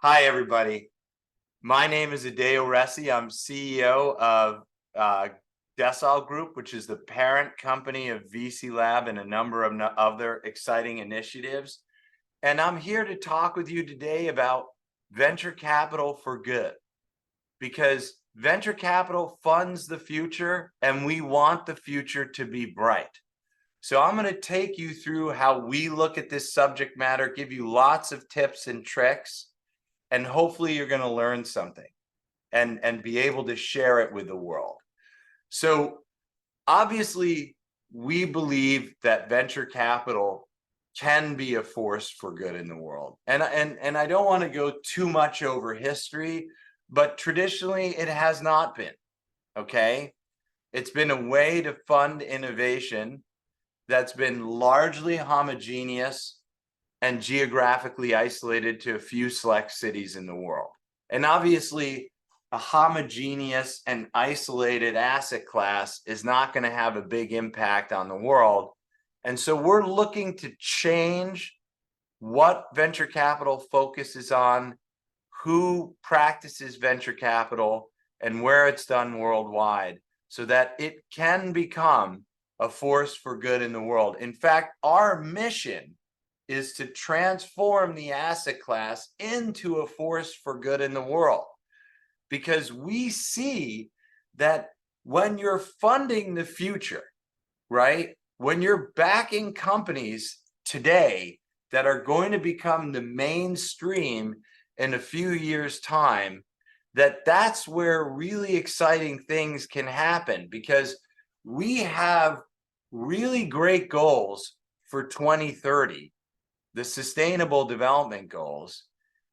Hi, everybody. My name is Adeo Ressi. I'm CEO of uh, Decile Group, which is the parent company of VC Lab and a number of other exciting initiatives. And I'm here to talk with you today about venture capital for good, because venture capital funds the future and we want the future to be bright. So I'm going to take you through how we look at this subject matter, give you lots of tips and tricks, and hopefully you're going to learn something and be able to share it with the world. So obviously, we believe that venture capital can be a force for good in the world. And I don't want to go too much over history, but traditionally it has not been. Okay? It's been a way to fund innovation that's been largely homogeneous and geographically isolated to a few select cities in the world. And obviously, a homogeneous and isolated asset class is not going to have a big impact on the world. And so we're looking to change what venture capital focuses on, who practices venture capital, and where it's done worldwide, so that it can become a force for good in the world. In fact, our mission is to transform the asset class into a force for good in the world, because we see that when you're funding the future, right? When you're backing companies today that are going to become the mainstream in a few years' time, that's where really exciting things can happen, because we have really great goals for 2030, the Sustainable Development Goals,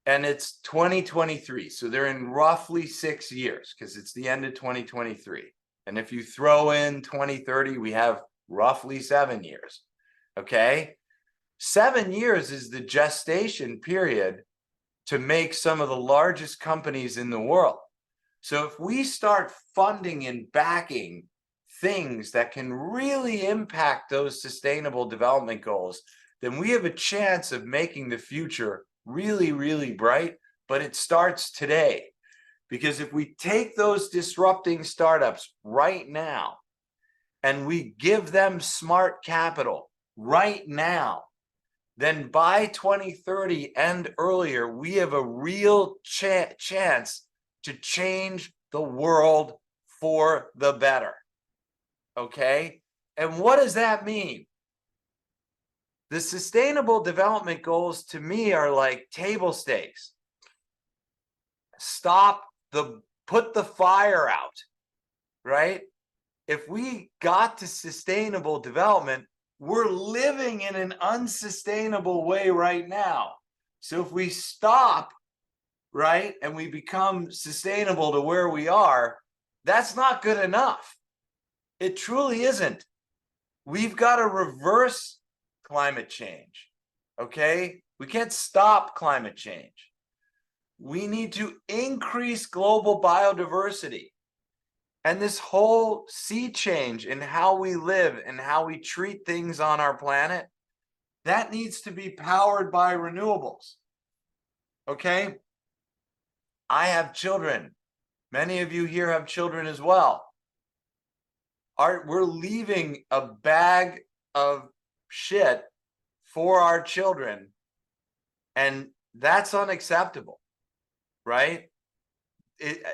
and it's 2023. So they're in roughly 6 years, because it's the end of 2023. And if you throw in 2030, we have roughly 7 years. Okay? 7 years is the gestation period to make some of the largest companies in the world. So if we start funding and backing things that can really impact those Sustainable Development Goals, then we have a chance of making the future really, really bright. But it starts today. Because if we take those disrupting startups right now and we give them smart capital right now, then by 2030 and earlier, we have a real chance to change the world for the better. Okay? And what does that mean? The Sustainable Development Goals to me are like table stakes. Put the fire out, right? If we got to sustainable development, we're living in an unsustainable way right now. So if we stop, right, and we become sustainable to where we are, that's not good enough. It truly isn't. We've got to reverse climate change, okay? We can't stop climate change. We need to increase global biodiversity. And this whole sea change in how we live and how we treat things on our planet, that needs to be powered by renewables. Okay? I have children. Many of you here have children as well. We're leaving a bag of shit for our children, and that's unacceptable, right?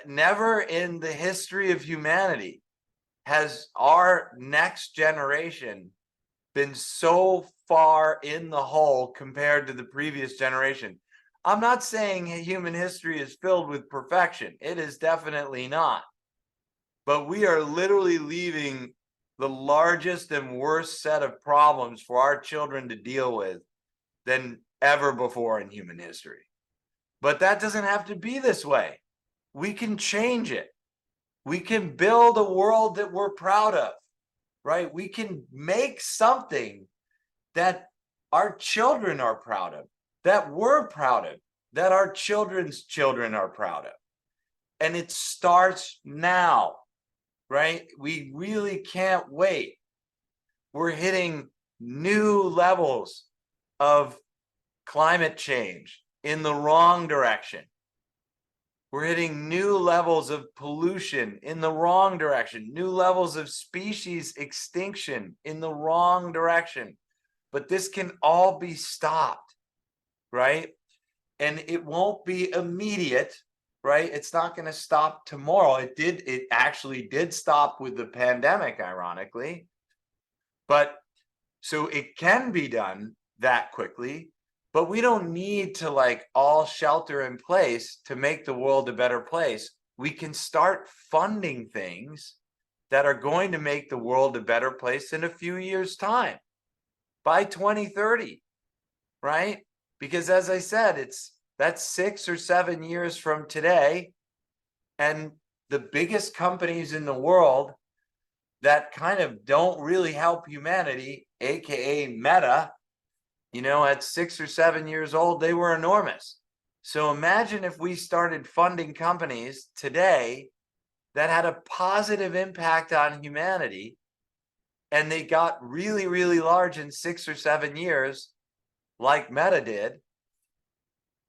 Never in the history of humanity has our next generation been so far in the hole compared to the previous generation. I'm not saying human history is filled with perfection. It is definitely not. But we are literally leaving the largest and worst set of problems for our children to deal with than ever before in human history. But that doesn't have to be this way. We can change it. We can build a world that we're proud of, right? We can make something that our children are proud of, that we're proud of, that our children's children are proud of. And it starts now, right? We really can't wait. We're hitting new levels of climate change in the wrong direction. We're hitting new levels of pollution in the wrong direction, new levels of species extinction in the wrong direction. But this can all be stopped, right? And it won't be immediate, right? It's not going to stop tomorrow. It actually did stop with the pandemic, ironically. But so it can be done that quickly. But we don't need to like all shelter in place to make the world a better place. We can start funding things that are going to make the world a better place in a few years' time, by 2030, right? Because as I said, that's 6 or 7 years from today. And the biggest companies in the world that kind of don't really help humanity, aka Meta, at 6 or 7 years old, they were enormous. So imagine if we started funding companies today that had a positive impact on humanity, and they got really, really large in 6 or 7 years, like Meta did.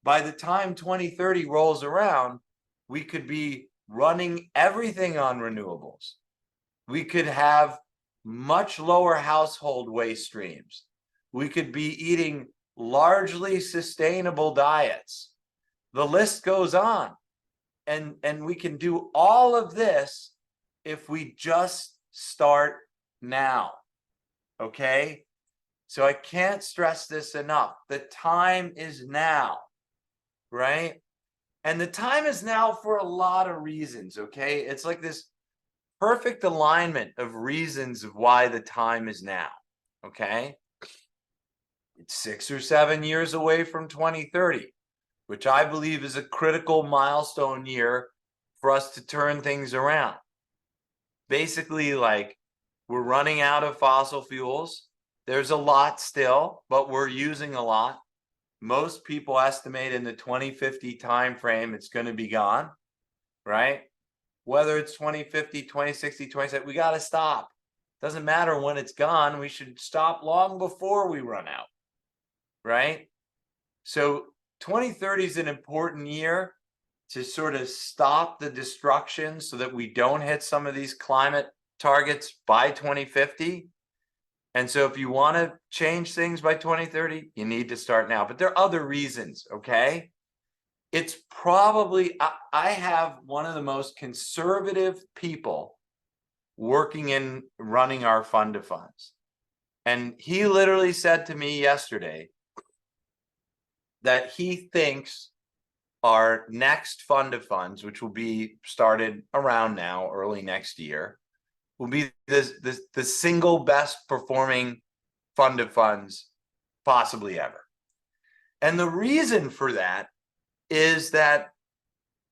By the time 2030 rolls around, we could be running everything on renewables. We could have much lower household waste streams. We could be eating largely sustainable diets. The list goes on. And we can do all of this if we just start now. Okay? So I can't stress this enough. The time is now, right? And the time is now for a lot of reasons, okay? It's like this perfect alignment of reasons of why the time is now, okay? It's 6 or 7 years away from 2030, which I believe is a critical milestone year for us to turn things around. Basically, like, we're running out of fossil fuels. There's a lot still, but we're using a lot. Most people estimate in the 2050 timeframe it's going to be gone, right? Whether it's 2050, 2060, 2070, we got to stop. Doesn't matter when it's gone. We should stop long before we run out, right? So 2030 is an important year to sort of stop the destruction so that we don't hit some of these climate targets by 2050. And so if you want to change things by 2030, you need to start now. But there are other reasons, okay? It's probably, I have one of the most conservative people working in running our fund of funds. And he literally said to me yesterday that he thinks our next fund of funds, which will be started around now, early next year, will be the single best performing fund of funds possibly ever. And the reason for that is that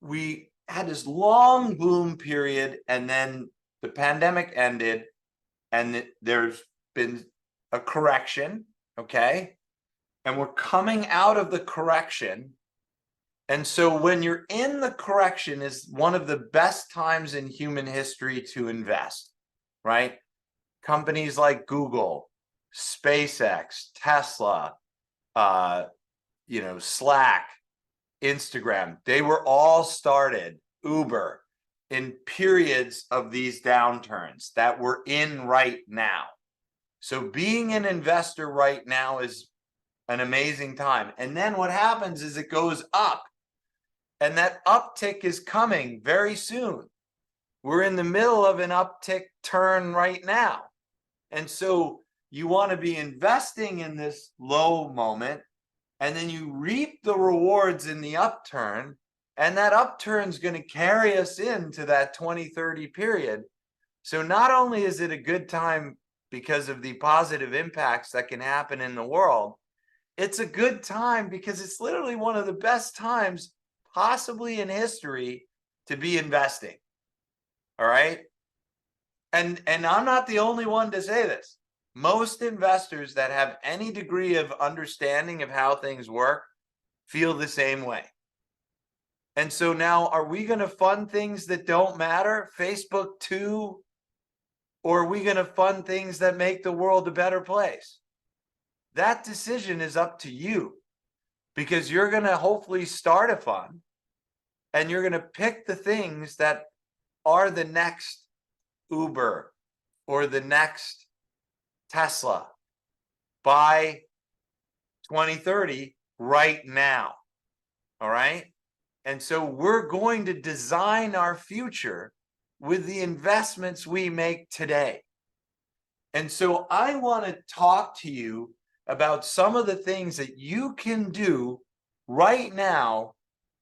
we had this long boom period, and then the pandemic ended, and there's been a correction, okay? And we're coming out of the correction. And so when you're in the correction is one of the best times in human history to invest, right? Companies like Google, SpaceX, Tesla, Slack, Instagram, they were all started, Uber, in periods of these downturns that we're in right now. So being an investor right now is an amazing time. And then what happens is it goes up, and that uptick is coming very soon. We're in the middle of an uptick turn right now. And so you want to be investing in this low moment, and then you reap the rewards in the upturn, and that upturn is going to carry us into that 2030 period. So not only is it a good time because of the positive impacts that can happen in the world, it's a good time because it's literally one of the best times possibly in history to be investing. All right? And I'm not the only one to say this. Most investors that have any degree of understanding of how things work feel the same way. And so now, are we going to fund things that don't matter, Facebook too? Or are we going to fund things that make the world a better place? That decision is up to you. because you're going to hopefully start a fund and you're going to pick the things that are the next Uber or the next Tesla by 2030 right now. All right. And so we're going to design our future with the investments we make today. And so I want to talk to you about some of the things that you can do right now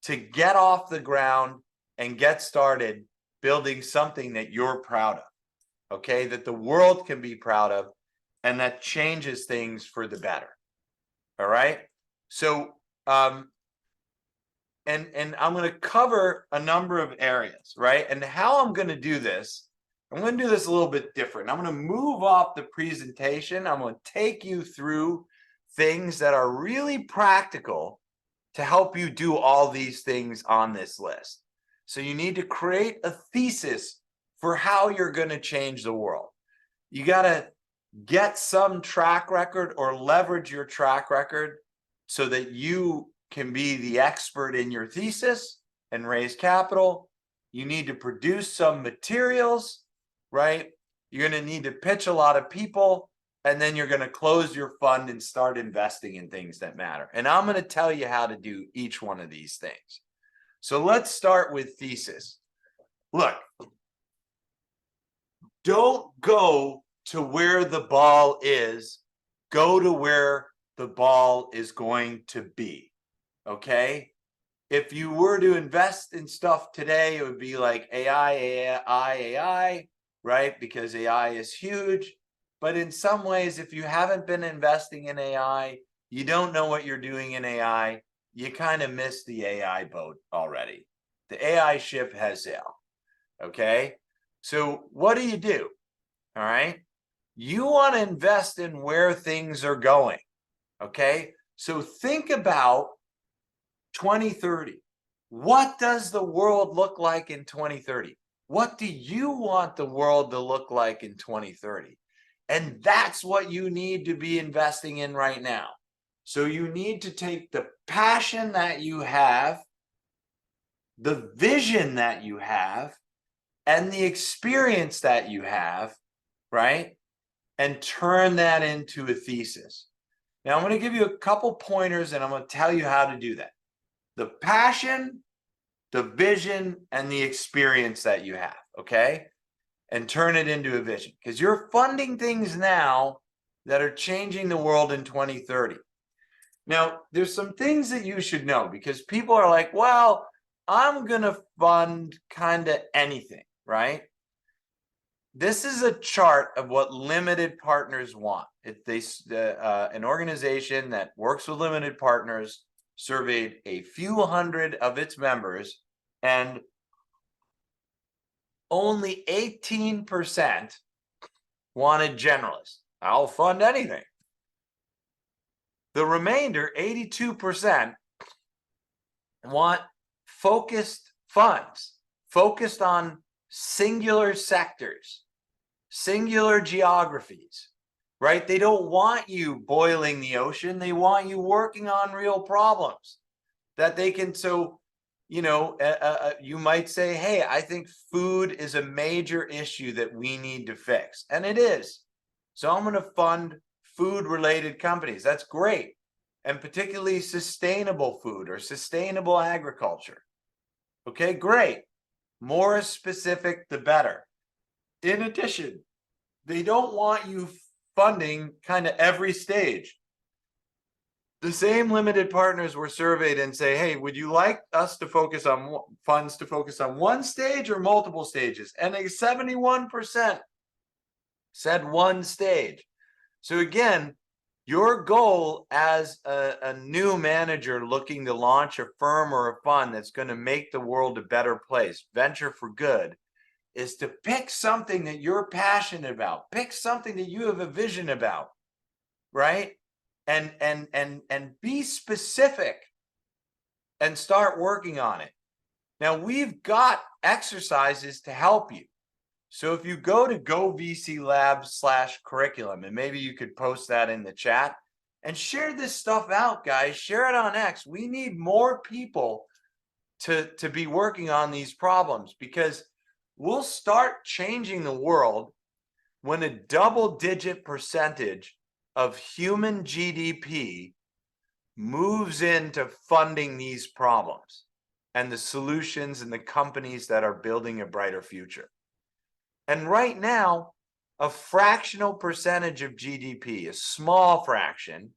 to get off the ground and get started building something that you're proud of, okay, that the world can be proud of, and that changes things for the better. All right. So, and I'm going to cover a number of areas, right? And how I'm going to do this, I'm going to do this a little bit different. I'm going to move off the presentation. I'm going to take you through things that are really practical to help you do all these things on this list. So you need to create a thesis for how you're going to change the world. You got to get some track record or leverage your track record so that you can be the expert in your thesis and raise capital. You need to produce some materials, right? You're going to need to pitch a lot of people, and then you're going to close your fund and start investing in things that matter. And I'm going to tell you how to do each one of these things. So let's start with thesis. Look, don't go to where the ball is, go to where the ball is going to be. Okay, if you were to invest in stuff today, it would be like AI, right? Because AI is huge. But in some ways, if you haven't been investing in AI, you don't know what you're doing in AI, you kind of missed the AI boat already. The AI ship has sailed. Okay, so what do? All right, you want to invest in where things are going. Okay, so think about 2030. What does the world look like in 2030? What do you want the world to look like in 2030? And that's what you need to be investing in right now. So you need to take the passion that you have, the vision that you have, and the experience that you have, right? And turn that into a thesis. Now, I'm going to give you a couple pointers and I'm going to tell you how to do that. The passion, the vision, and the experience that you have, okay? And turn it into a vision, because you're funding things now that are changing the world in 2030. Now, there's some things that you should know, because people are like, well, I'm going to fund kind of anything, right? This is a chart of what limited partners want. An organization that works with limited partners surveyed a few hundred of its members, and only 18% wanted generalists. I'll fund anything. The remainder, 82%, want focused funds, focused on singular sectors, singular geographies, right? They don't want you boiling the ocean. They want you working on real problems that they can. So, you know, you might say, hey, I think food is a major issue that we need to fix. And it is. So I'm going to fund food related companies. That's great. And particularly sustainable food or sustainable agriculture. Okay, great. More specific, the better. In addition, they don't want you funding kind of every stage. The same limited partners were surveyed and say, hey, would you like us to focus on funds to focus on one stage or multiple stages? And 71% said one stage. So again, your goal as a new manager looking to launch a firm or a fund that's going to make the world a better place, venture for good, is to pick something that you're passionate about. Pick something that you have a vision about, right? And be specific and start working on it. Now, we've got exercises to help you. So if you go to govclabs/curriculum, and maybe you could post that in the chat, And share this stuff out, guys. Share it on X. We need more people to be working on these problems, because we'll start changing the world when a double-digit percentage of human GDP moves into funding these problems and the solutions and the companies that are building a brighter future. And right now, a fractional percentage of GDP, a small fraction,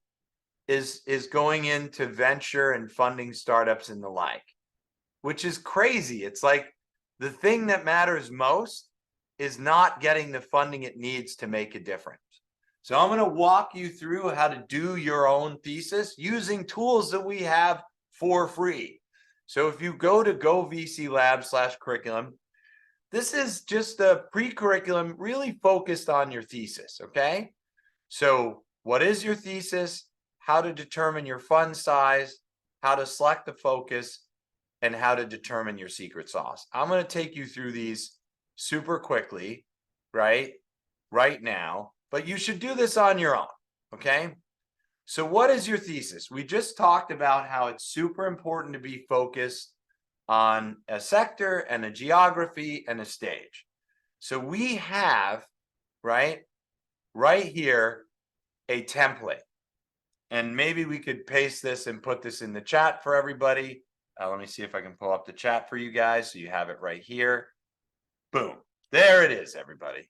is going into venture and funding startups and the like, which is crazy. It's like the thing that matters most is not getting the funding it needs to make a difference. So I'm going to walk you through how to do your own thesis using tools that we have for free. So if you go to govclab/curriculum, this is just a pre-curriculum really focused on your thesis, okay? So what is your thesis? How to determine your fund size, how to select the focus, and how to determine your secret sauce. I'm going to take you through these super quickly, right now, but you should do this on your own, okay? So what is your thesis? We just talked about how it's super important to be focused on a sector and a geography and a stage. So we have, right here, a template. And maybe we could paste this and put this in the chat for everybody. Let me see if I can pull up the chat for you guys so you have it right here. Boom. There it is, everybody.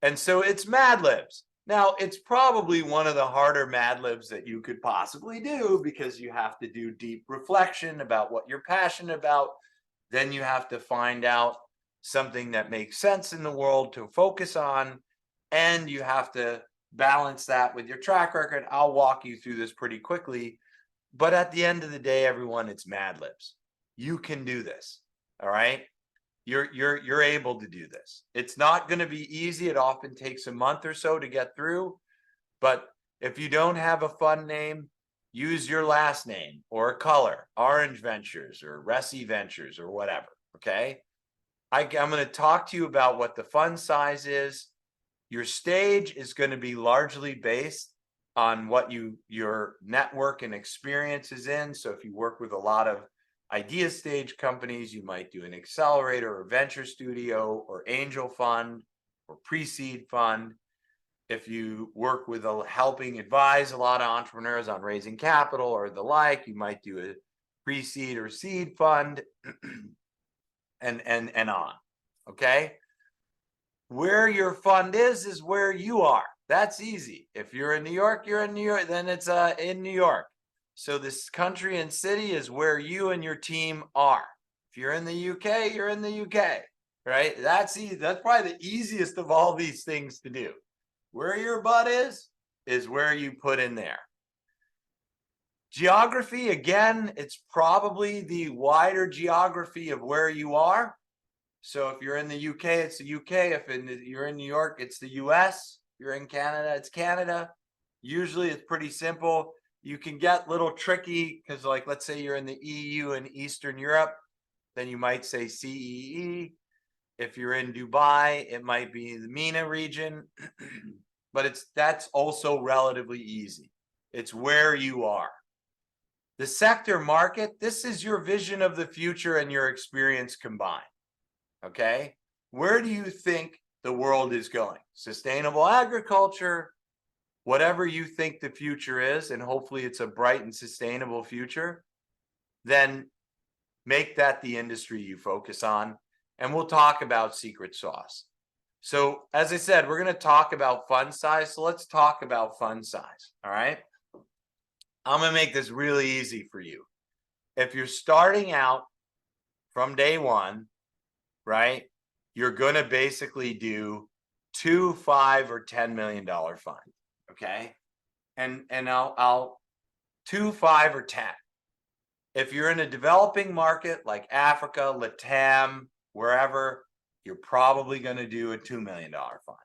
And so it's Mad Libs. Now, it's probably one of the harder Mad Libs that you could possibly do, because you have to do deep reflection about what you're passionate about. Then you have to find out something that makes sense in the world to focus on, and you have to balance that with your track record. I'll walk you through this pretty quickly, but at the end of the day, everyone, it's Mad Libs. You can do this, all right? You're able to do this. It's not going to be easy. It often takes a month or so to get through, but if you don't have a fun name, use your last name or a color, Orange Ventures or Ressi Ventures or whatever, okay? I'm going to talk to you about what the fund size is. Your stage is going to be largely based on what your network and experience is in. So if you work with a lot of idea stage companies, you might do an accelerator or venture studio or angel fund or pre-seed fund. If you work with helping advise a lot of entrepreneurs on raising capital or the like, you might do a pre-seed or seed fund and on, okay? Where your fund is where you are. That's easy. If you're in New York, you're in New York, then it's in New York. So this country and city is where you and your team are. If you're in the UK, you're in the UK, right? That's easy. That's probably the easiest of all these things to do. Where your butt is where you put in there. Geography, again, it's probably the wider geography of where you are. So if you're in the UK, it's the UK. If you're in New York, it's the US. If you're in Canada, it's Canada. Usually it's pretty simple. You can get a little tricky because, like, let's say you're in the EU and Eastern Europe, then you might say CEE. If you're in Dubai, it might be the MENA region, but that's also relatively easy. It's where you are. The sector market, this is your vision of the future and your experience combined. Okay, where do you think the world is going? Sustainable agriculture, whatever you think the future is, and hopefully it's a bright and sustainable future, then make that the industry you focus on. And we'll talk about secret sauce. So as I said, we're going to talk about fund size. So let's talk about fund size. All right. I'm going to make this really easy for you. If you're starting out from day one, right, you're going to basically do $2, $5, or $10 million fund. Okay. And I'll 2, 5, or 10. If you're in a developing market like Africa, LATAM, wherever, you're probably going to do a $2 million fund.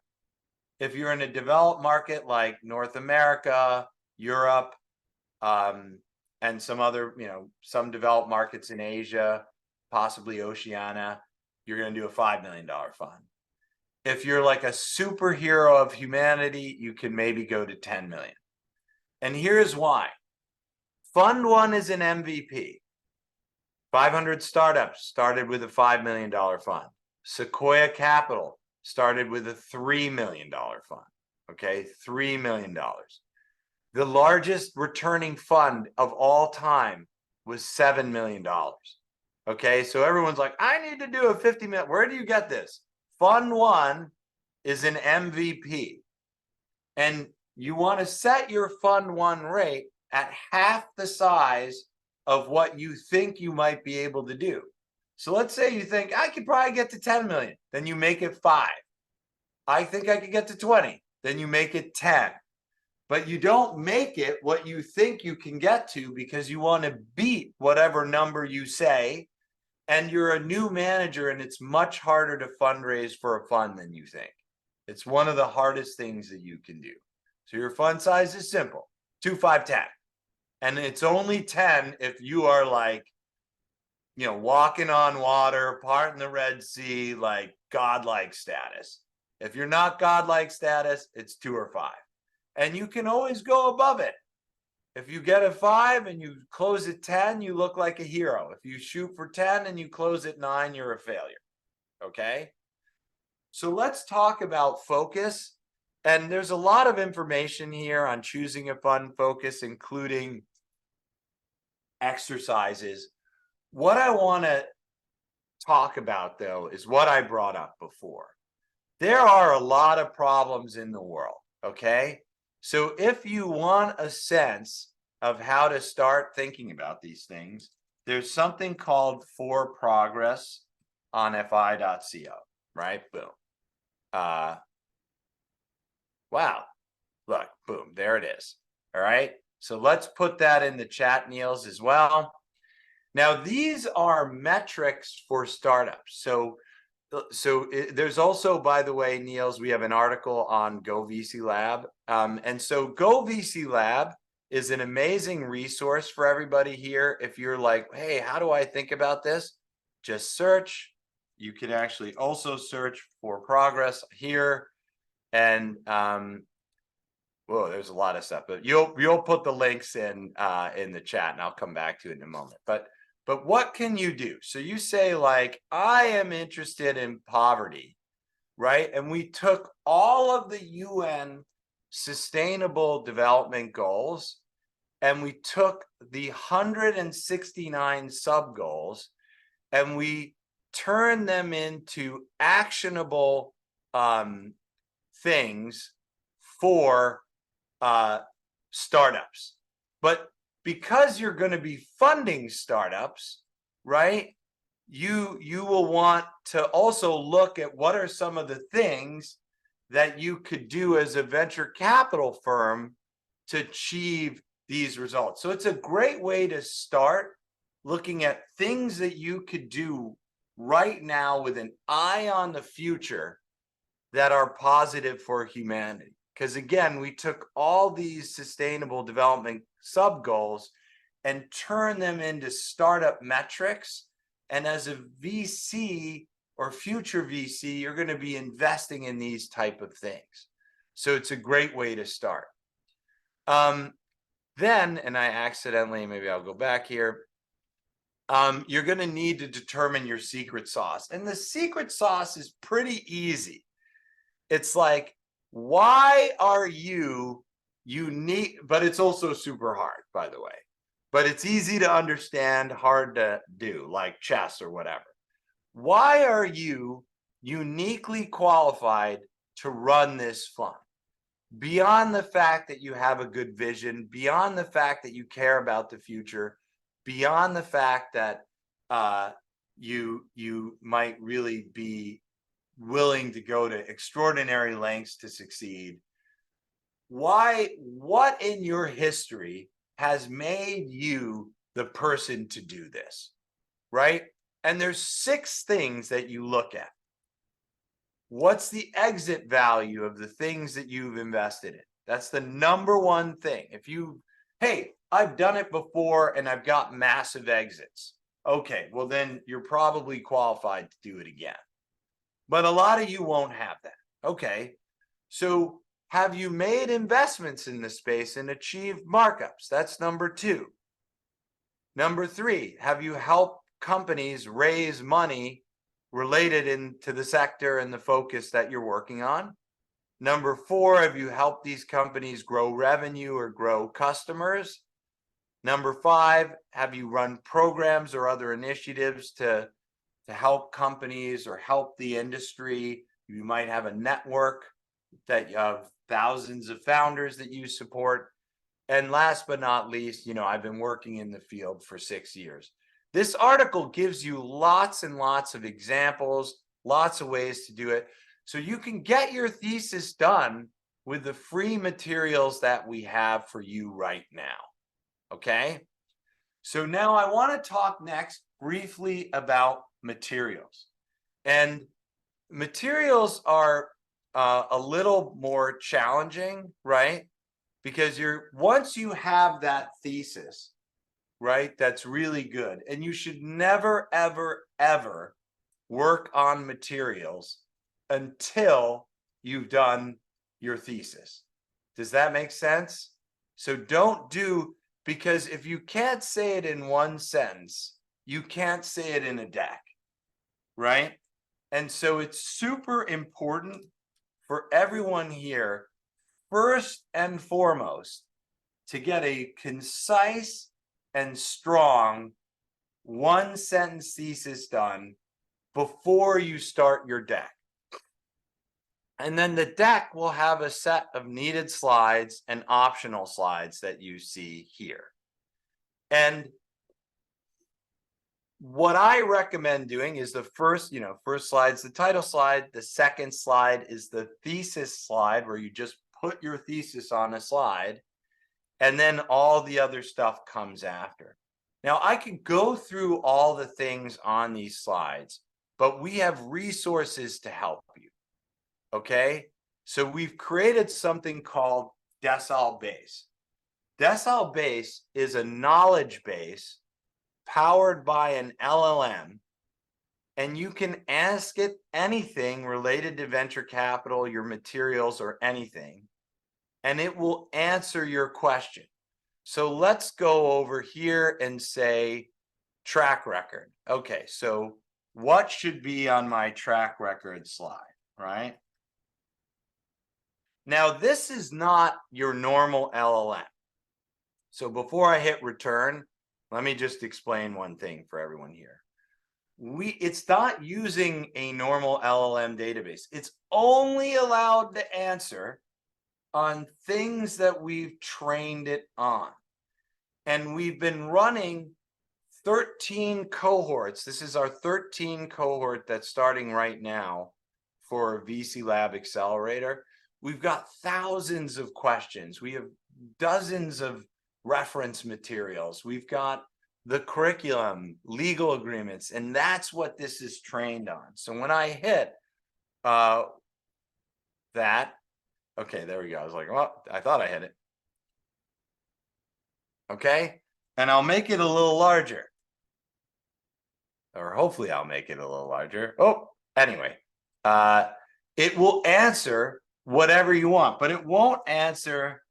If you're in a developed market like North America, Europe, and some other, some developed markets in Asia, possibly Oceania, you're going to do a $5 million fund. If you're like a superhero of humanity, you can maybe go to 10 million. And here's why. Fund one is an MVP. 500 startups started with a $5 million fund. Sequoia Capital started with a $3 million fund. Okay, $3 million. The largest returning fund of all time was $7 million. Okay, so everyone's like, I need to do a 50 million. Where do you get this? Fund one is an MVP. And you want to set your fund one rate at half the size of what you think you might be able to do. So let's say you think I could probably get to 10 million, then you make it 5. I think I could get to 20, then you make it 10. But you don't make it what you think you can get to because you want to beat whatever number you say. And you're a new manager and it's much harder to fundraise for a fund than you think. It's one of the hardest things that you can do. So your fund size is simple, 2, 5, 10. And it's only 10 if you are like, you know, walking on water, parting the Red Sea, like godlike status. If you're not godlike status, it's 2 or 5. And you can always go above it. If you get a 5 and you close at 10, you look like a hero. If you shoot for 10 and you close at 9, you're a failure. Okay? So let's talk about focus. And there's a lot of information here on choosing a fund focus, including exercises. What I want to talk about, though, is what I brought up before. There are a lot of problems in the world, okay? So if you want a sense of how to start thinking about these things, there's something called For Progress on fi.co, right? Boom. Wow. Look, boom, there it is. All right. So let's put that in the chat, Niels, as well. Now, these are metrics for startups. So there's also, by the way, Niels, we have an article on Go VC Lab. And so Go VC Lab is an amazing resource for everybody here. If you're like, hey, how do I think about this? Just search. You can actually also search For Progress here. And whoa, there's a lot of stuff, but you'll put the links in the chat, and I'll come back to it in a moment. But what can you do? So you say, like, I am interested in poverty, right? And we took all of the UN Sustainable Development Goals, and we took the 169 sub-goals, and we turned them into actionable things for startups. But because you're going to be funding startups, right? You will want to also look at what are some of the things that you could do as a venture capital firm to achieve these results. So it's a great way to start looking at things that you could do right now with an eye on the future that are positive for humanity. Because again, we took all these sustainable development sub-goals and turned them into startup metrics. And as a VC or future VC, you're going to be investing in these type of things. So it's a great way to start. Then, and I accidentally, maybe I'll go back here. You're going to need to determine your secret sauce. And the secret sauce is pretty easy. It's like, why are you unique? But it's also super hard, by the way. But it's easy to understand, hard to do, like chess or whatever. Why are you uniquely qualified to run this fund? Beyond the fact that you have a good vision, beyond the fact that you care about the future, beyond the fact that you might really be willing to go to extraordinary lengths to succeed. What in your history has made you the person to do this, right? And there's 6 things that you look at. What's the exit value of the things that you've invested in? That's the number one thing. If you, hey, I've done it before and I've got massive exits. Okay, well then you're probably qualified to do it again. But a lot of you won't have that. Okay, so have you made investments in the space and achieved markups? That's number 2. Number 3, have you helped companies raise money related into the sector and the focus that you're working on? Number 4, have you helped these companies grow revenue or grow customers? Number 5, have you run programs or other initiatives to help companies or help the industry? You might have a network that you have thousands of founders that you support. And last but not least, I've been working in the field for 6 years. This article gives you lots and lots of examples, lots of ways to do it. So you can get your thesis done with the free materials that we have for you right now. Okay? So now I want to talk next briefly about materials. And materials are a little more challenging, right? Because once you have that thesis, right, that's really good. And you should never, ever, ever work on materials until you've done your thesis. Does that make sense? So don't do, because if you can't say it in one sentence, you can't say it in a deck, right? And so it's super important for everyone here, first and foremost, to get a concise and strong one-sentence thesis done before you start your deck. And then the deck will have a set of needed slides and optional slides that you see here. And what I recommend doing is the first slide's the title slide. The second slide is the thesis slide, where you just put your thesis on a slide, and then all the other stuff comes after. Now, I can go through all the things on these slides, but we have resources to help you, okay? So we've created something called Decile Base. Decile Base is a knowledge base powered by an LLM, and you can ask it anything related to venture capital, your materials, or anything, and it will answer your question. So let's go over here and say track record. Okay, so what should be on my track record slide, right? Now, this is not your normal LLM. So before I hit return, let me just explain one thing for everyone here. It's not using a normal LLM database. It's only allowed to answer on things that we've trained it on. And we've been running 13 cohorts. This is our 13 cohort that's starting right now for VC Lab Accelerator. We've got thousands of questions. We have dozens of reference materials. We've got the curriculum, legal agreements, and that's what this is trained on. So when I hit that, okay, there we go. I was like, well, I thought I hit it. Okay, and I'll make it a little larger. Or hopefully I'll make it a little larger. Oh, anyway, it will answer whatever you want, but it won't answer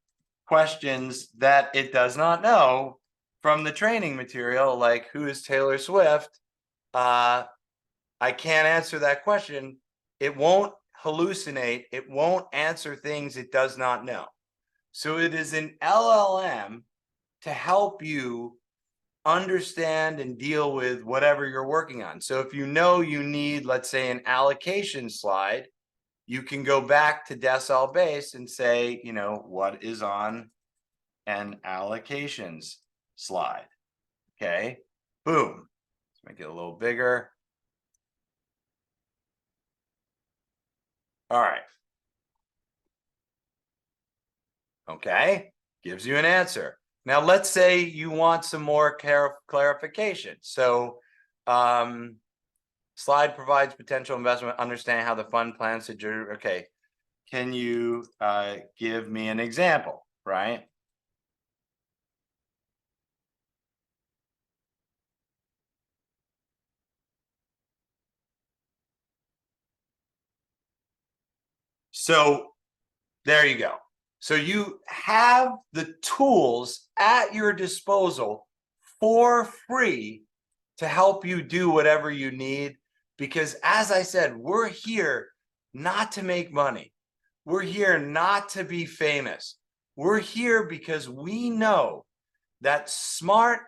questions that it does not know from the training material, like who is Taylor Swift. I can't answer that question. It won't hallucinate. It won't answer things it does not know. So it is an LLM to help you understand and deal with whatever you're working on. So if you know you need, let's say, an allocation slide, you can go back to Decile Base and say, what is on an allocations slide? Okay, boom. Let's make it a little bigger. All right. Okay, gives you an answer. Now, let's say you want some more clarification. So, slide provides potential investment, understanding how the fund plans to do. Okay, can you give me an example, right? So There you go. So you have the tools at your disposal for free to help you do whatever you need. Because as I said, we're here not to make money. We're here not to be famous. We're here because we know that smart,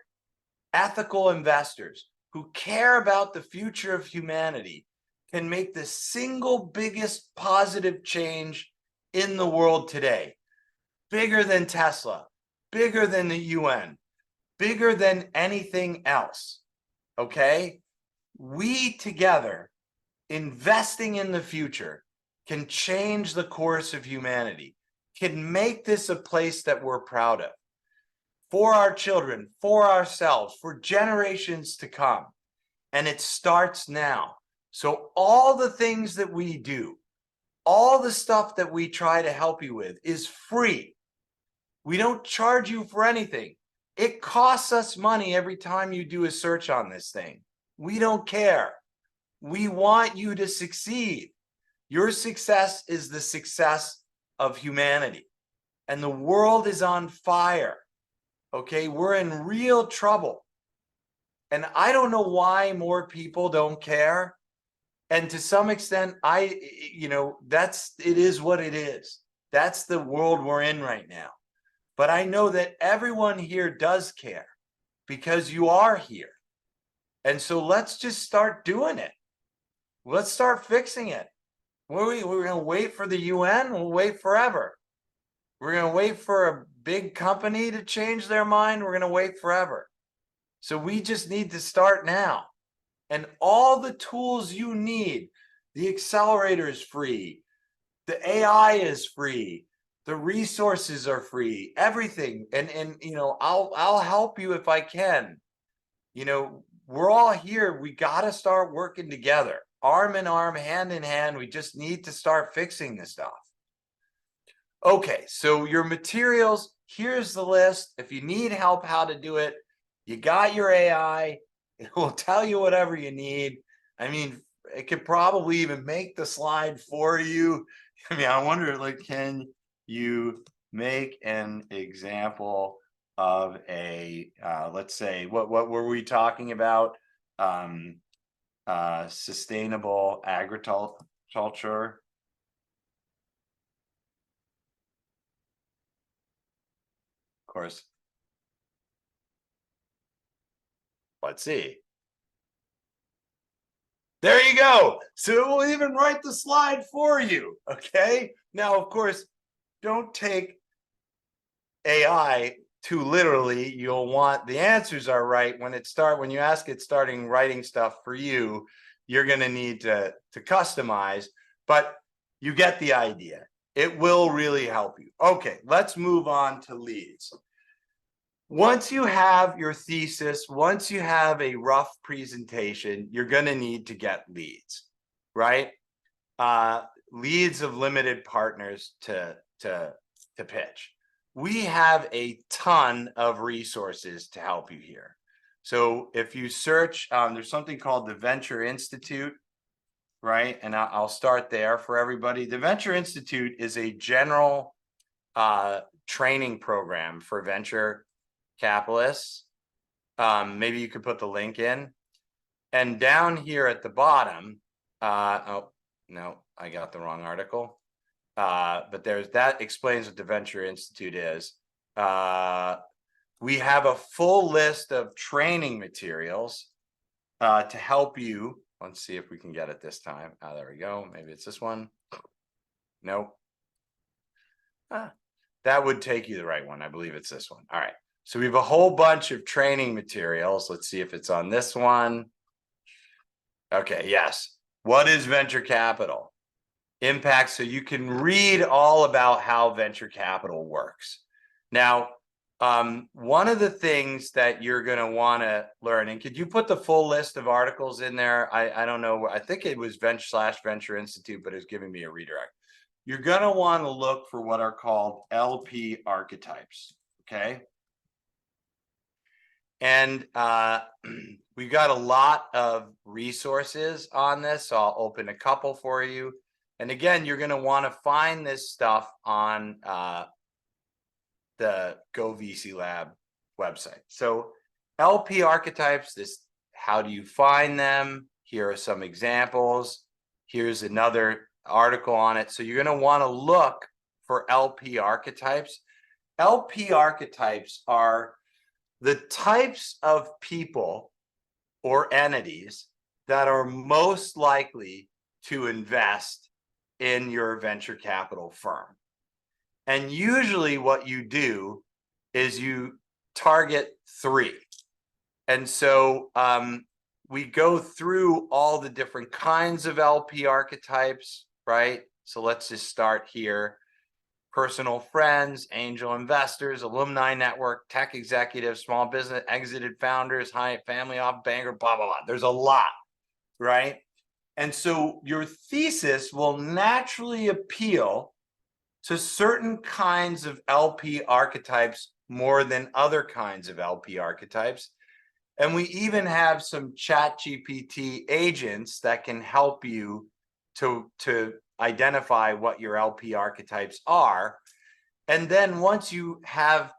ethical investors who care about the future of humanity can make the single biggest positive change in the world today. Bigger than Tesla, bigger than the UN, bigger than anything else. Okay? We together, investing in the future, can change the course of humanity, can make this a place that we're proud of for our children, for ourselves, for generations to come. And it starts now. So all the things that we do, all the stuff that we try to help you with is free. We don't charge you for anything. It costs us money every time you do a search on this thing. We don't care. We want you to succeed. Your success is the success of humanity. And the world is on fire. Okay, we're in real trouble. And I don't know why more people don't care. And to some extent, it is what it is. That's the world we're in right now. But I know that everyone here does care because you are here. And so let's just start doing it. Let's start fixing it. We're going to wait for the UN? We'll wait forever. We're going to wait for a big company to change their mind? We're going to wait forever. So we just need to start now. And all the tools you need, the accelerator is free, the AI is free, the resources are free, everything. And I'll help you if I can. We're all here. We got to start working together, arm in arm, hand in hand. We just need to start fixing this stuff. Okay, so your materials, here's the list. If you need help how to do it, you got your AI. It will tell you whatever you need. I mean, it could probably even make the slide for you. I mean, I wonder, can you make an example of a, let's say, what were we talking about? Sustainable agriculture. Of course. Let's see. There you go. So it will even write the slide for you. Okay. Now, of course, don't take AI too literally. You'll want the answers are right when you ask it starting writing stuff for you. You're going to need to customize, but you get the idea. It will really help you. Okay, let's move on to leads. Once you have your thesis, once you have a rough presentation, you're going to need to get leads, right? Leads of limited partners to pitch. We have a ton of resources to help you here. So if you search, there's something called the Venture Institute, right? And I'll start there for everybody. The Venture Institute is a general training program for venture capitalists. Maybe you could put the link in. And down here at the bottom, oh, no, I got the wrong article. But that explains what the Venture Institute is. We have a full list of training materials to help you. Let's see if we can get it this time. There we go. Maybe it's this one. Nope. That would take you the right one. I believe it's this one. All right. So we have a whole bunch of training materials. Let's see if it's on this one. Okay, yes. What is venture capital? Impact, so you can read all about how venture capital works. Now, one of the things that you're going to want to learn, and could you put the full list of articles in there? I don't know. I think it was Venture Institute, but it was giving me a redirect. You're going to want to look for what are called LP archetypes, okay? And we've got a lot of resources on this, so I'll open a couple for you. And again, you're going to want to find this stuff on the Go VC Lab website. So LP archetypes, how do you find them? Here are some examples. Here's another article on it. So you're going to want to look for LP archetypes. LP archetypes are the types of people or entities that are most likely to invest in your venture capital firm. And usually what you do is you target 3. And so we go through all the different kinds of LP archetypes, right? So let's just start here. Personal friends, angel investors, alumni network, tech executives, small business, exited founders, high family office banker, blah, blah, blah. There's a lot, right? And so your thesis will naturally appeal to certain kinds of LP archetypes more than other kinds of LP archetypes. And we even have some ChatGPT agents that can help you to identify what your LP archetypes are. And then once you have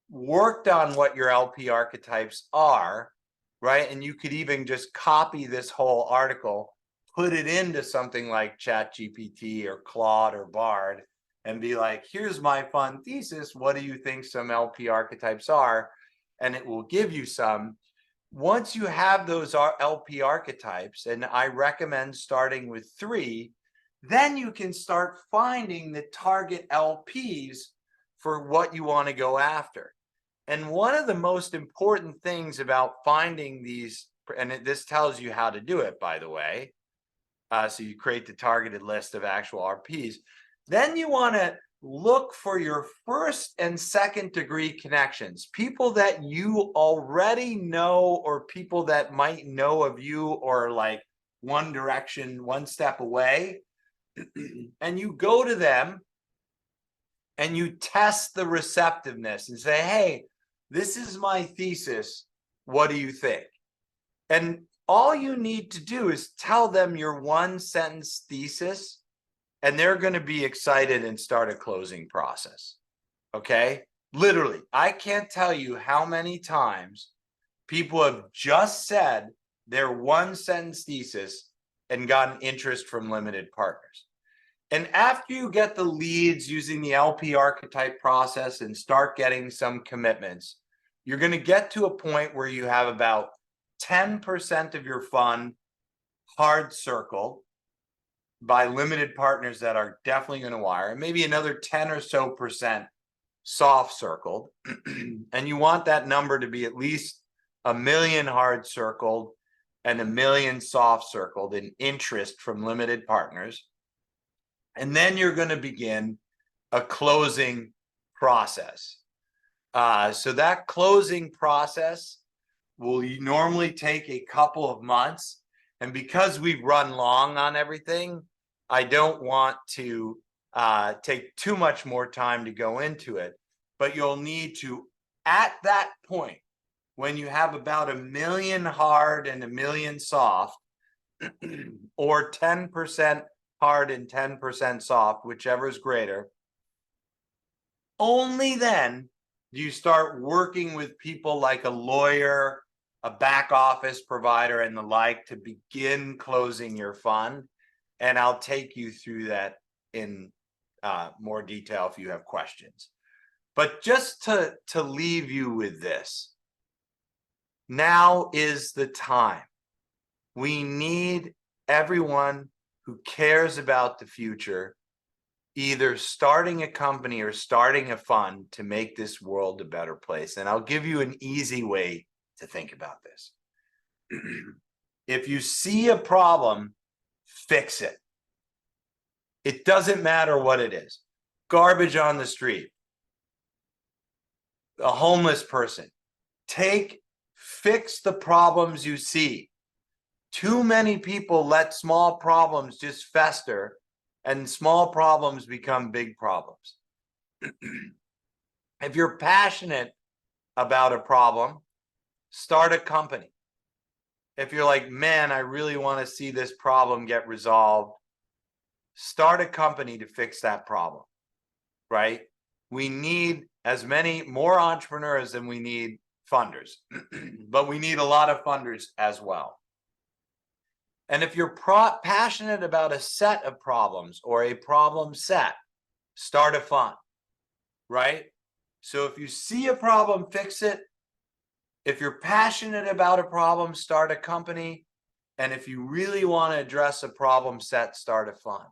worked on what your LP archetypes are, right? And you could even just copy this whole article, put it into something like ChatGPT or Claude or Bard, and be like, here's my fun thesis. What do you think some LP archetypes are? And it will give you some. Once you have those LP archetypes, and I recommend starting with 3, then you can start finding the target LPs for what you want to go after. And one of the most important things about finding these, and this tells you how to do it, by the way. So you create the targeted list of actual RPs. Then you want to look for your first and second degree connections, people that you already know, or people that might know of you, or like one direction, one step away. And you go to them and you test the receptiveness and say, hey, this is my thesis. What do you think? And all you need to do is tell them your 1-sentence thesis, and they're going to be excited and start a closing process. Okay? Literally, I can't tell you how many times people have just said their 1-sentence thesis and gotten interest from limited partners. And after you get the leads using the LP archetype process and start getting some commitments, you're going to get to a point where you have about 10% of your fund hard circled by limited partners that are definitely going to wire, and maybe another 10 or so percent soft circled. And you want that number to be at least 1 million hard circled and 1 million soft circled in interest from limited partners. And then you're going to begin a closing process. So that closing process will normally take a couple of months. And because we've run long on everything, I don't want to take too much more time to go into it. But you'll need to, at that point, when you have about 1 million hard and 1 million soft, or 10% hard and 10% soft, whichever is greater, only then do you start working with people like a lawyer, a back office provider, and the like to begin closing your fund. And I'll take you through that in more detail if you have questions. But just to leave you with this, now is the time. We need everyone who cares about the future either starting a company or starting a fund to make this world a better place. And I'll give you an easy way to think about this. If you see a problem, fix it. It doesn't matter what it is. Garbage on the street, a homeless person. Fix the problems you see. Too many people let small problems just fester, and small problems become big problems. If you're passionate about a problem, start a company. If you're like, man, I really want to see this problem get resolved, start a company to fix that problem, right? We need as many more entrepreneurs than we need funders, but we need a lot of funders as well. And if you're passionate about a set of problems or a problem set, start a fund, right? So if you see a problem, fix it. If you're passionate about a problem, start a company. And if you really want to address a problem set, start a fund.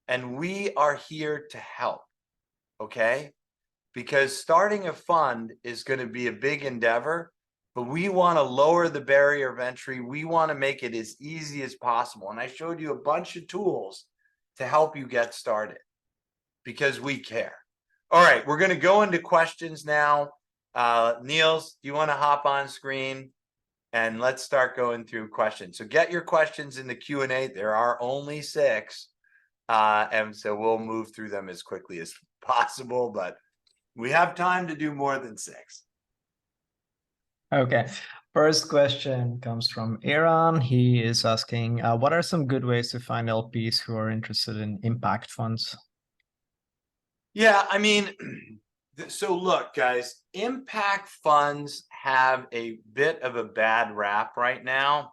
And we are here to help, okay? Because starting a fund is going to be a big endeavor, but we want to lower the barrier of entry. We want to make it as easy as possible. And I showed you a bunch of tools to help you get started because we care. All right, we're going to go into questions now. Niels, do you want to hop on screen? And let's start going through questions. So get your questions in the Q&A. There are only 6. And so we'll move through them as quickly as possible, but we have time to do more than 6. Okay. First question comes from Aaron. He is asking, what are some good ways to find LPs who are interested in impact funds? Yeah, I mean, so look, guys, impact funds have a bit of a bad rap right now.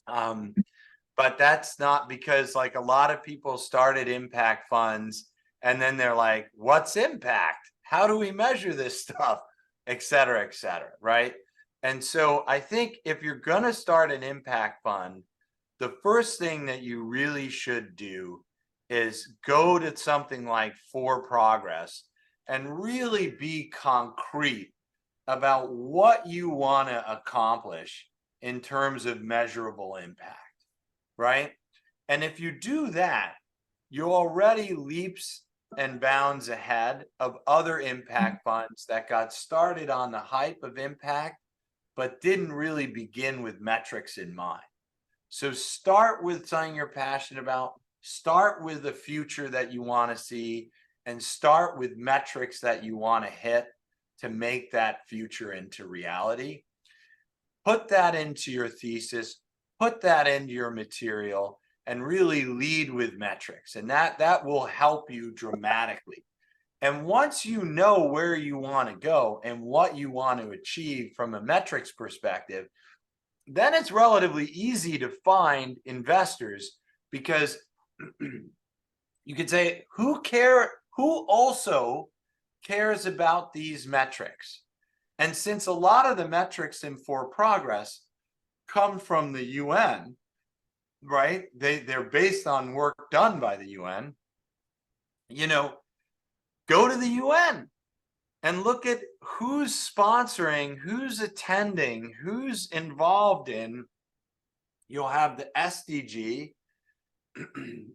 But that's not because like a lot of people started impact funds and then they're like, what's impact? How do we measure this stuff? Et cetera, right? And so I think if you're going to start an impact fund, the first thing that you really should do is go to something like For Progress and really be concrete about what you want to accomplish in terms of measurable impact, right? And if you do that, you're already leaps and bounds ahead of other impact funds that got started on the hype of impact, but didn't really begin with metrics in mind. So start with something you're passionate about, start with the future that you want to see, and start with metrics that you want to hit to make that future into reality. Put that into your thesis, put that into your material, and really lead with metrics. And that will help you dramatically. And once you know where you want to go and what you want to achieve from a metrics perspective, then it's relatively easy to find investors because you could say, who also cares about these metrics? And since a lot of the metrics in For Progress come from the UN, right? They're based on work done by the UN. Go to the UN and look at who's sponsoring, who's attending, who's involved in. You'll have the SDG,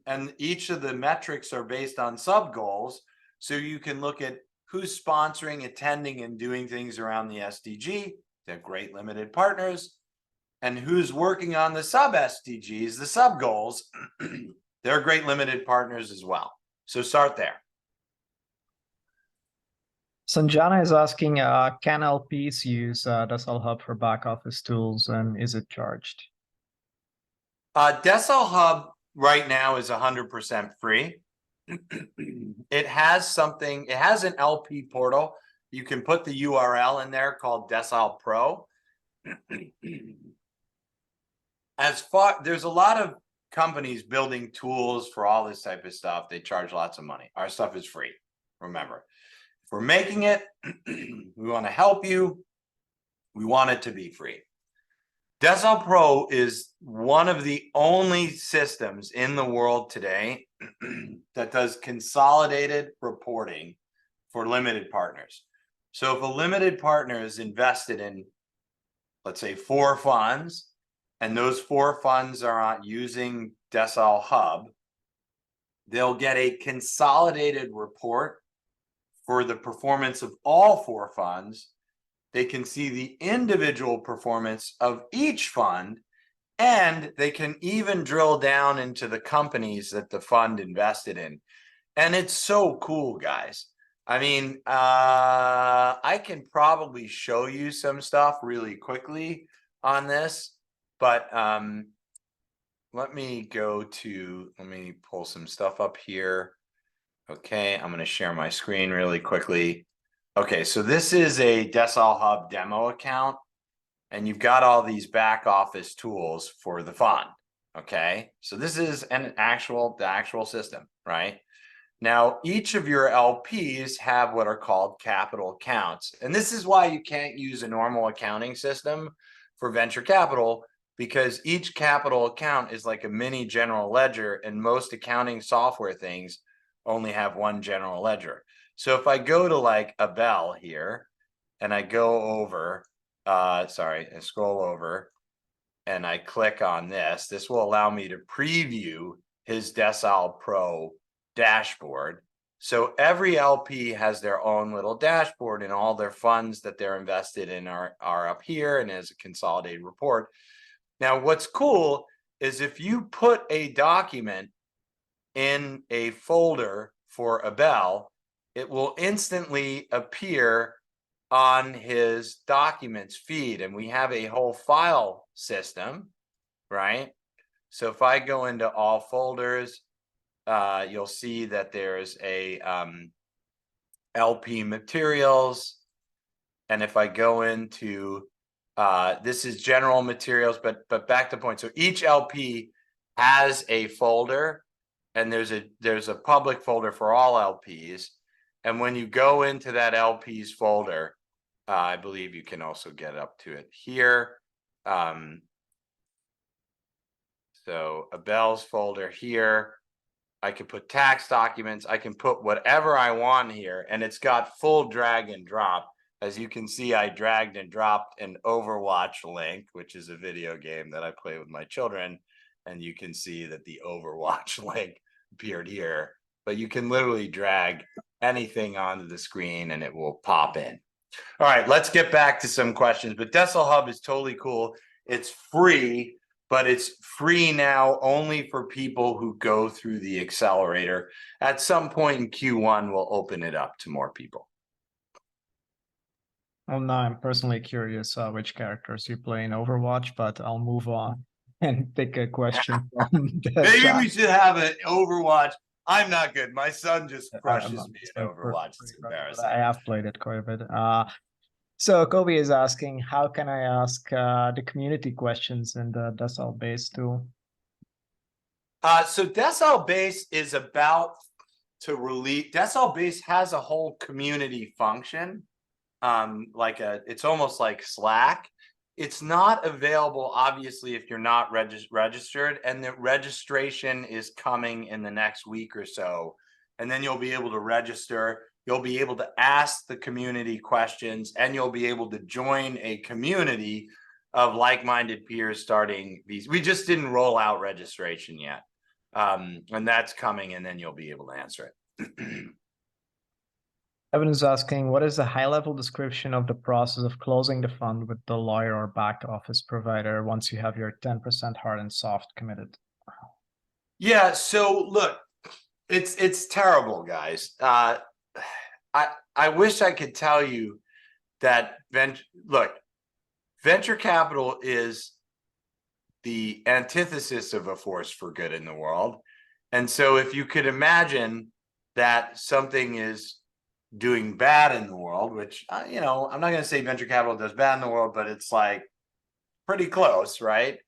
and each of the metrics are based on sub goals. So you can look at who's sponsoring, attending, and doing things around the SDG. They're great limited partners. And who's working on the sub SDGs, the sub goals. They're great limited partners as well. So start there. Sanjana is asking, can LPs use Decile Hub for back office tools, and is it charged? Decile Hub right now is 100% free. It has an LP portal. You can put the URL in there called Decile Pro. There's a lot of companies building tools for all this type of stuff. They charge lots of money. Our stuff is free. Remember, if we're making it, we want to help you. We want it to be free. Decile Pro is one of the only systems in the world today that does consolidated reporting for limited partners. So if a limited partner is invested in, let's say, 4 funds, and those 4 funds are using Decile Hub, they'll get a consolidated report for the performance of all 4 funds. They can see the individual performance of each fund, and they can even drill down into the companies that the fund invested in. And it's so cool, guys. I mean, I can probably show you some stuff really quickly on this, but let me pull some stuff up here. Okay, I'm going to share my screen really quickly. Okay, so this is a Decile Hub demo account, and you've got all these back office tools for the fund. Okay, so this is the actual system, right? Now, each of your LPs have what are called capital accounts. And this is why you can't use a normal accounting system for venture capital, because each capital account is like a mini general ledger, and most accounting software things only have one general ledger. So if I go to like a Bell here, and I go over, I scroll over, and I click on this, this will allow me to preview his Decile Pro dashboard. So every LP has their own little dashboard, and all their funds that they're invested in are up here and as a consolidated report. Now, what's cool is if you put a document in a folder for a Bell, it will instantly appear on his documents feed. And we have a whole file system, right? So if I go into all folders, you'll see that there's a LP materials. And if I go into, this is general materials, but back to point. So each LP has a folder, and there's a public folder for all LPs. And when you go into that LP's folder, I believe you can also get up to it here. So a Bell's folder here. I can put tax documents. I can put whatever I want here, and it's got full drag and drop. As you can see, I dragged and dropped an Overwatch link, which is a video game that I play with my children. And you can see that the Overwatch link appeared here, but you can literally drag anything onto the screen and it will pop in. All right, let's get back to some questions. But Decile Hub is totally cool. It's free, but it's free now only for people who go through the accelerator. At some point in Q1, we'll open it up to more people. Well, now I'm personally curious which characters you play in Overwatch, but I'll move on and pick a question from the Maybe chat. we should have an Overwatch. I'm not good. My son just crushes me in Like, Overwatch. It's embarrassing. I have played it quite a bit. So Kobe is asking, how can I ask the community questions in the Decile base tool? So Decile Base is about to release. Decile Base has a whole community function, it's almost like Slack. It's not available, obviously, if you're not registered, and the registration is coming in the next week or so. And then you'll be able to register. You'll be able to ask the community questions, and you'll be able to join a community of like-minded peers starting these. We just didn't roll out registration yet. And that's coming, and then you'll be able to answer it. Evan is asking, what is the high-level description of the process of closing the fund with the lawyer or back office provider once you have your 10% hard and soft committed? Yeah, so look, it's terrible, guys. I wish I could tell you that venture capital is the antithesis of a force for good in the world. And so if you could imagine that something is doing bad in the world, which, I'm not going to say venture capital does bad in the world, but it's like pretty close, right?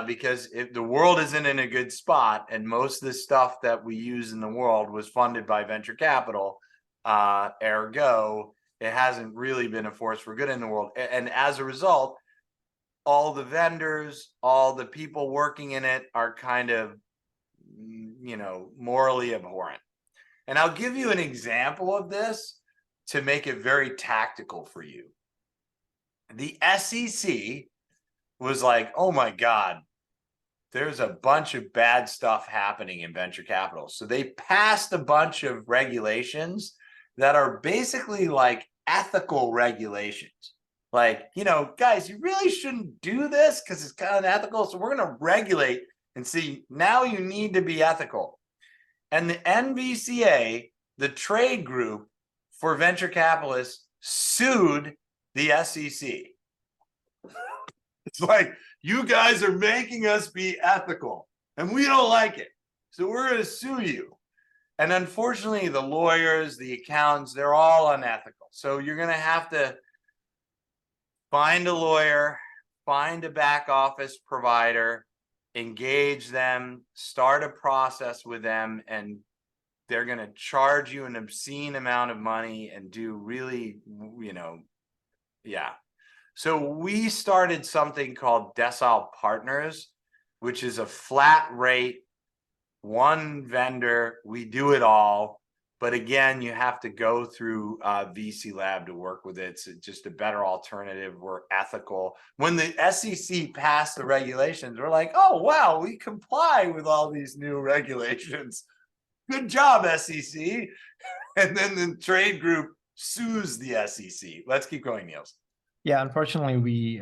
Because if the world isn't in a good spot, and most of the stuff that we use in the world was funded by venture capital, ergo, it hasn't really been a force for good in the world. And as a result, all the vendors, all the people working in it are kind of, morally abhorrent. And I'll give you an example of this to make it very tactical for you. The SEC was like, oh my God, there's a bunch of bad stuff happening in venture capital. So they passed a bunch of regulations that are basically like ethical regulations. Like, guys, you really shouldn't do this because it's kind of unethical. So we're going to regulate and see, now you need to be ethical. And the NVCA, the trade group for venture capitalists, sued the SEC. It's like, you guys are making us be ethical. and we don't like it. So we're going to sue you. And unfortunately, the lawyers, the accountants, they're all unethical. So you're going to have to find a lawyer, find a back office provider, engage them, start a process with them, and they're going to charge you an obscene amount of money and do really, yeah. So we started something called Decile Partners, which is a flat rate, one vendor, we do it all. But again, you have to go through VC Lab to work with it. It's just a better alternative. We're ethical. When the SEC passed the regulations, we're like, oh, wow, we comply with all these new regulations. Good job, SEC. And then the trade group sues the SEC. Let's keep going, Niels. Yeah, unfortunately, we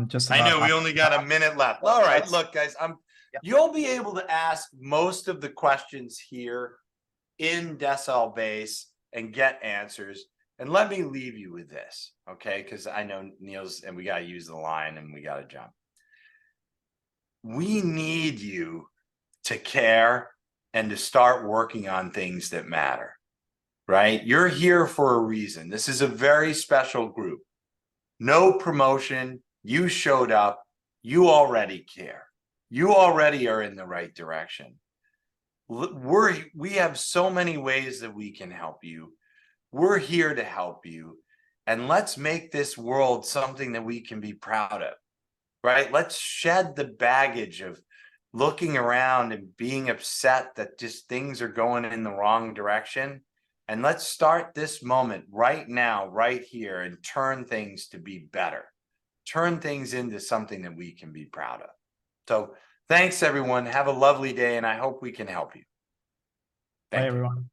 just I about know we only got a minute left. All right, look, guys, Yeah. you'll be able to ask most of the questions here in Decile Base and get answers. And let me leave you with this, okay? Because I know Niels, and we got to use the line and we got to jump. We need you to care and to start working on things that matter, right? You're here for a reason. This is a very special group. No promotion. You showed up. You already care. You already are in the right direction. We have so many ways that we can help you. We're here to help you. And let's make this world something that we can be proud of, right? Let's shed the baggage of looking around and being upset that just things are going in the wrong direction. And let's start this moment right now, right here, and turn things to be better. Turn things into something that we can be proud of. So thanks, everyone. Have a lovely day, and I hope we can help you. Bye, Thank you. everyone.